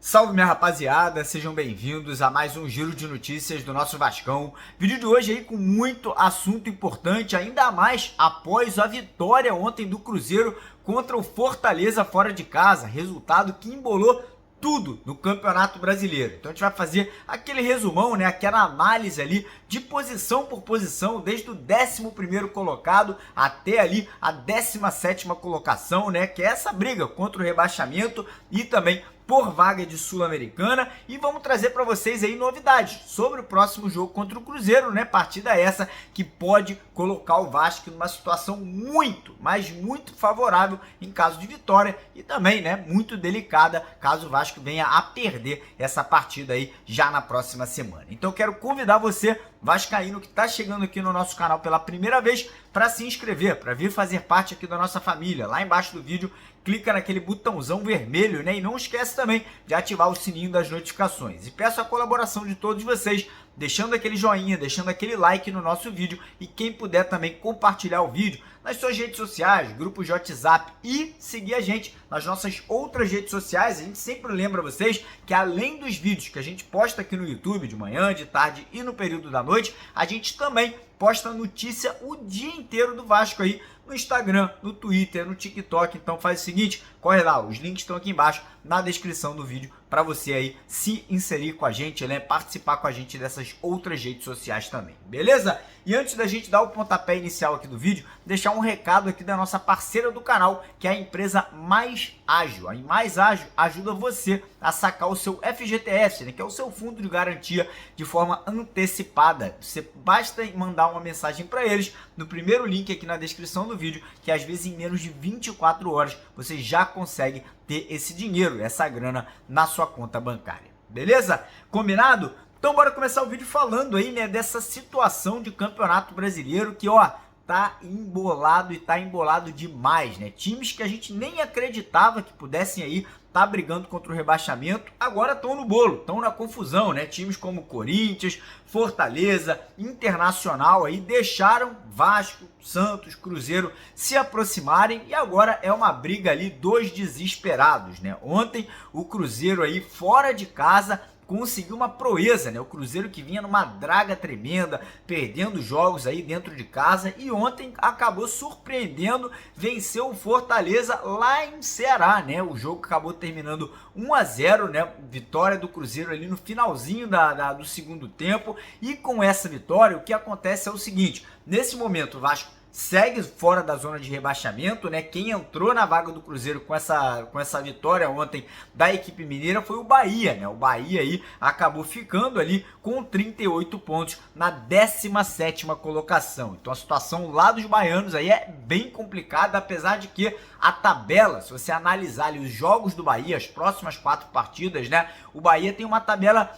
Salve minha rapaziada, sejam bem-vindos a mais um giro de notícias do nosso Vascão. Vídeo de hoje aí com muito assunto importante, ainda mais após a vitória ontem do Cruzeiro contra o Fortaleza fora de casa, resultado que embolou tudo no Campeonato Brasileiro. Então a gente vai fazer aquele resumão, né, aquela análise ali de posição por posição, desde o 11º colocado até ali a 17ª colocação, né, que é essa briga contra o rebaixamento e também por vaga de Sul-Americana, e vamos trazer para vocês aí novidades sobre o próximo jogo contra o Cruzeiro, né? Partida essa que pode colocar o Vasco numa situação muito, mas muito favorável em caso de vitória e também, né, muito delicada caso o Vasco venha a perder essa partida aí já na próxima semana. Então eu quero convidar você, vascaíno, que está chegando aqui no nosso canal pela primeira vez, para se inscrever, para vir fazer parte aqui da nossa família. Lá embaixo do vídeo, clica naquele botãozão vermelho, né? E não esquece também de ativar o sininho das notificações. E peço a colaboração de todos vocês, deixando aquele joinha, deixando aquele like no nosso vídeo, e quem puder também compartilhar o vídeo nas suas redes sociais, grupos de WhatsApp, e seguir a gente nas nossas outras redes sociais. A gente sempre lembra vocês que além dos vídeos que a gente posta aqui no YouTube de manhã, de tarde e no período da noite, a gente também posta notícia o dia inteiro do Vasco aí no Instagram, no Twitter, no TikTok. Então faz o seguinte, corre lá, os links estão aqui embaixo na descrição do vídeo para você aí se inserir com a gente, né, participar com a gente dessas outras redes sociais também, beleza? E antes da gente dar o pontapé inicial aqui do vídeo, deixar um recado aqui da nossa parceira do canal, que é a empresa Mais Ágil. A Mais Ágil ajuda você a sacar o seu FGTS, né, que é o seu fundo de garantia, de forma antecipada. Você basta mandar uma mensagem para eles no primeiro link aqui na descrição do vídeo, que às vezes em menos de 24 horas você já consegue ter esse dinheiro, essa grana na sua conta bancária. Beleza? Combinado? Então bora começar o vídeo falando aí, né, dessa situação de Campeonato Brasileiro que, ó, tá embolado e tá embolado demais, né? Times que a gente nem acreditava que pudessem aí tá brigando contra o rebaixamento, agora estão no bolo, estão na confusão, né? Times como Corinthians, Fortaleza, Internacional aí deixaram Vasco, Santos, Cruzeiro se aproximarem, e agora é uma briga ali dos desesperados, né? Ontem o Cruzeiro aí fora de casa conseguiu uma proeza, né? O Cruzeiro que vinha numa draga tremenda, perdendo jogos aí dentro de casa, e ontem acabou surpreendendo, venceu o Fortaleza lá em Ceará, né? O jogo acabou terminando 1-0, né? Vitória do Cruzeiro ali no finalzinho do segundo tempo, e com essa vitória o que acontece é o seguinte: nesse momento o Vasco segue fora da zona de rebaixamento, né? Quem entrou na vaga do Cruzeiro com essa vitória ontem da equipe mineira foi o Bahia, né? O Bahia aí acabou ficando ali com 38 pontos na 17ª colocação. Então a situação lá dos baianos aí é bem complicada, apesar de que a tabela, se você analisar ali os jogos do Bahia, as próximas 4 partidas, né? O Bahia tem uma tabela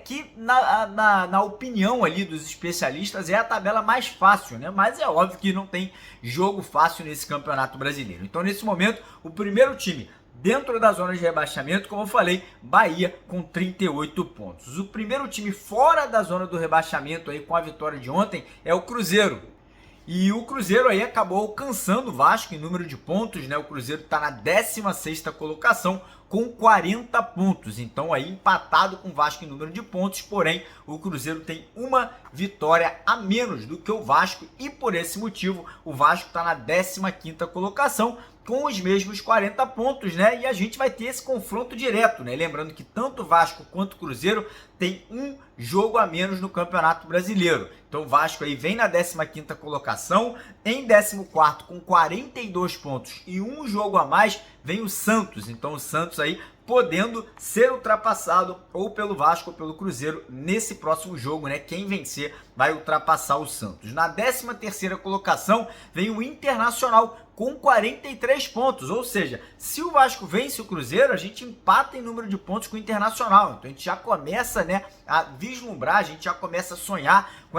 que na opinião ali dos especialistas é a tabela mais fácil, né? Mas é óbvio que não tem jogo fácil nesse Campeonato Brasileiro. Então nesse momento o primeiro time dentro da zona de rebaixamento, como eu falei, Bahia com 38 pontos. O primeiro time fora da zona do rebaixamento aí com a vitória de ontem é o Cruzeiro. E o Cruzeiro aí acabou alcançando o Vasco em número de pontos, né? O Cruzeiro está na 16ª colocação com 40 pontos. Então aí empatado com o Vasco em número de pontos, porém o Cruzeiro tem uma vitória a menos do que o Vasco, e por esse motivo o Vasco está na 15ª colocação com os mesmos 40 pontos, né? E a gente vai ter esse confronto direto, né? Lembrando que tanto o Vasco quanto o Cruzeiro tem um jogo a menos no Campeonato Brasileiro. Então o Vasco aí vem na 15ª colocação, em 14º com 42 pontos e um jogo a mais vem o Santos. Então o Santos aí podendo ser ultrapassado ou pelo Vasco ou pelo Cruzeiro nesse próximo jogo, né? Quem vencer vai ultrapassar o Santos. Na 13ª colocação vem o Internacional com 43 pontos, ou seja, se o Vasco vence o Cruzeiro, a gente empata em número de pontos com o Internacional. Então a gente já começa, né, a vislumbrar, a gente já começa a sonhar com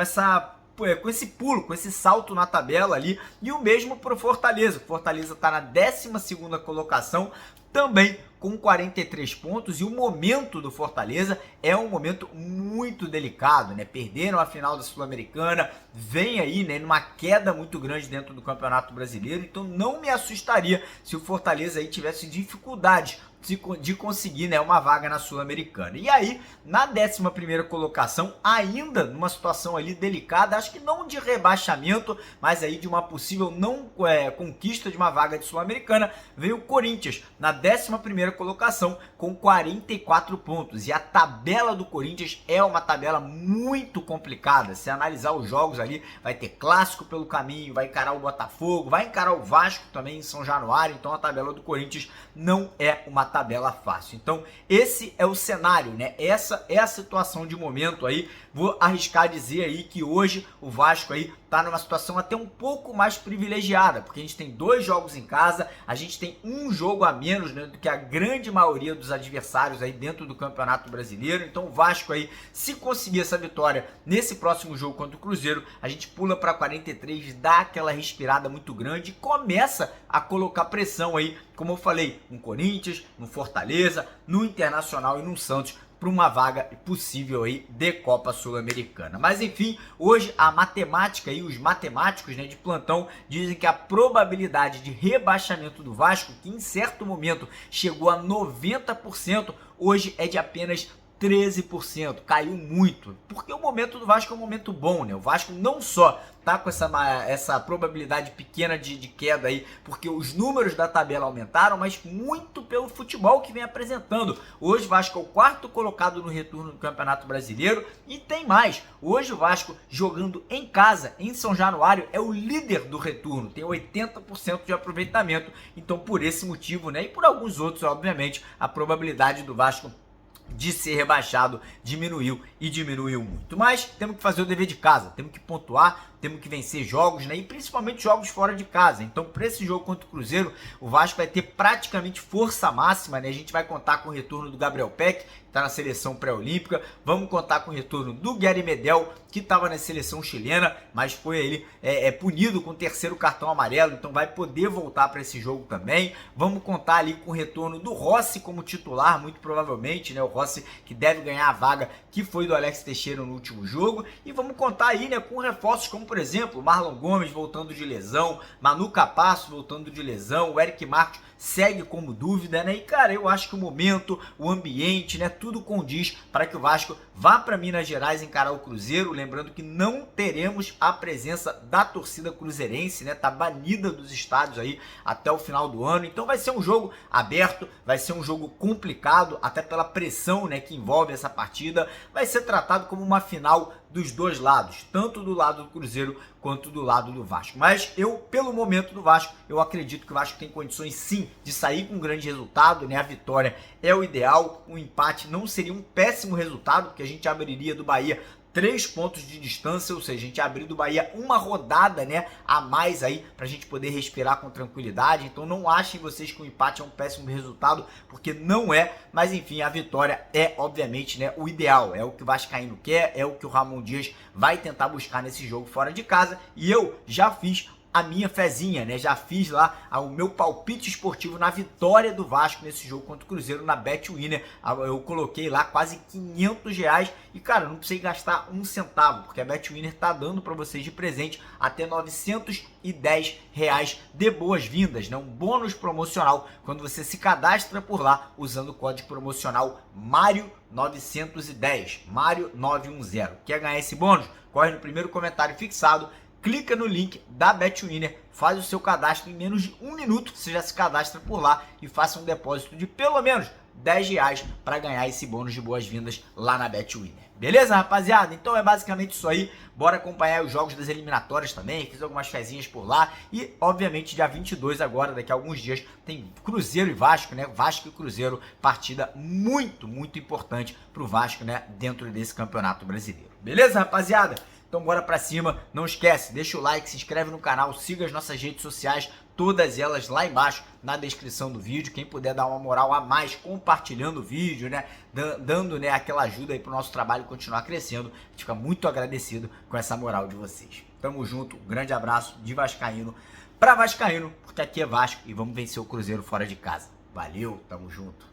esse pulo, com esse salto na tabela ali. E o mesmo para o Fortaleza. O Fortaleza está na 12ª colocação, também com 43 pontos, e o momento do Fortaleza é um momento muito delicado, né? Perderam a final da Sul-Americana, vem aí, né, numa queda muito grande dentro do Campeonato Brasileiro, então não me assustaria se o Fortaleza aí tivesse dificuldade de conseguir, né, uma vaga na Sul-Americana. E aí, na 11ª colocação, ainda numa situação ali delicada, acho que não de rebaixamento, mas aí de uma possível não conquista de uma vaga de Sul-Americana, veio o Corinthians na 11ª colocação com 44 pontos. E a tabela do Corinthians é uma tabela muito complicada. Se analisar os jogos ali, vai ter clássico pelo caminho, vai encarar o Botafogo, vai encarar o Vasco também em São Januário, então a tabela do Corinthians não é uma tabela fácil. Então esse é o cenário, né? Essa é a situação de momento aí. Vou arriscar dizer aí que hoje o Vasco aí tá numa situação até um pouco mais privilegiada, porque a gente tem 2 jogos em casa, a gente tem um jogo a menos, né, do que a grande maioria dos adversários aí dentro do Campeonato Brasileiro. Então o Vasco aí, se conseguir essa vitória nesse próximo jogo contra o Cruzeiro, a gente pula para 43, dá aquela respirada muito grande e começa a colocar pressão aí, como eu falei, no Corinthians, no Fortaleza, no Internacional e no Santos, para uma vaga possível aí de Copa Sul-Americana. Mas enfim, hoje a matemática e os matemáticos, né, de plantão dizem que a probabilidade de rebaixamento do Vasco, que em certo momento chegou a 90%, hoje é de apenas 13%, caiu muito, porque o momento do Vasco é um momento bom, né? O Vasco não só tá com essa probabilidade pequena de queda aí, porque os números da tabela aumentaram, mas muito pelo futebol que vem apresentando. Hoje o Vasco é o 4º colocado no retorno do Campeonato Brasileiro, e tem mais, hoje o Vasco jogando em casa, em São Januário, é o líder do retorno, tem 80% de aproveitamento. Então por esse motivo, né, e por alguns outros, obviamente, a probabilidade do Vasco de ser rebaixado diminuiu muito. Mas temos que fazer o dever de casa, temos que pontuar, temos que vencer jogos, né? E principalmente jogos fora de casa. Então, para esse jogo contra o Cruzeiro, o Vasco vai ter praticamente força máxima, né? A gente vai contar com o retorno do Gabriel Peck, que está na seleção pré-olímpica. Vamos contar com o retorno do Gary Medel, que estava na seleção chilena, mas foi ele punido com o 3º cartão amarelo, então vai poder voltar para esse jogo também. Vamos contar ali com o retorno do Rossi como titular, muito provavelmente, né? O Rossi que deve ganhar a vaga que foi do Alex Teixeira no último jogo. E vamos contar aí, né, com reforços como, por exemplo, Marlon Gomes voltando de lesão, Manu Capasso voltando de lesão, o Eric Marcos segue como dúvida, né? E cara, eu acho que o momento, o ambiente, né, tudo condiz para que o Vasco vá para Minas Gerais encarar o Cruzeiro. Lembrando que não teremos a presença da torcida cruzeirense, né? Tá banida dos estádios aí até o final do ano. Então vai ser um jogo aberto, vai ser um jogo complicado, até pela pressão, né, que envolve essa partida. Vai ser tratado como uma final dos dois lados, tanto do lado do Cruzeiro quanto do lado do Vasco. Mas eu, pelo momento do Vasco, eu acredito que o Vasco tem condições sim de sair com um grande resultado, né? A vitória é o ideal, um empate não seria um péssimo resultado, porque a gente abriria do Bahia 3 pontos de distância, ou seja, a gente abrir do Bahia uma rodada, né, a mais aí, pra gente poder respirar com tranquilidade. Então não achem vocês que o empate é um péssimo resultado, porque não é. Mas enfim, a vitória é, obviamente, né, o ideal, é o que o vascaíno quer, é o que o Ramon Dias vai tentar buscar nesse jogo fora de casa. E eu já fiz a minha fezinha, né? Já fiz lá o meu palpite esportivo na vitória do Vasco nesse jogo contra o Cruzeiro na BetWinner. Eu coloquei lá quase R$500 e, cara, não precisei gastar um centavo, porque a BetWinner tá dando para vocês de presente até R$910 de boas-vindas, né? Um bônus promocional quando você se cadastra por lá usando o código promocional MARIO910, MARIO910. Quer ganhar esse bônus? Corre no primeiro comentário fixado, clica no link da BetWinner, faz o seu cadastro em menos de 1 minuto, você já se cadastra por lá e faça um depósito de pelo menos R$10 para ganhar esse bônus de boas-vindas lá na BetWinner. Beleza, rapaziada? Então é basicamente isso aí. Bora acompanhar os jogos das eliminatórias também. Fiz algumas fezinhas por lá. E, obviamente, dia 22 agora, daqui a alguns dias, tem Cruzeiro e Vasco, né? Vasco e Cruzeiro, partida muito, muito importante pro Vasco, né? Dentro desse campeonato brasileiro. Beleza, rapaziada? Então bora pra cima, não esquece, deixa o like, se inscreve no canal, siga as nossas redes sociais, todas elas lá embaixo na descrição do vídeo. Quem puder dar uma moral a mais compartilhando o vídeo, né, dando, né, aquela ajuda aí pro nosso trabalho continuar crescendo, a gente fica muito agradecido com essa moral de vocês. Tamo junto, um grande abraço de vascaíno pra vascaíno, porque aqui é Vasco e vamos vencer o Cruzeiro fora de casa. Valeu, tamo junto.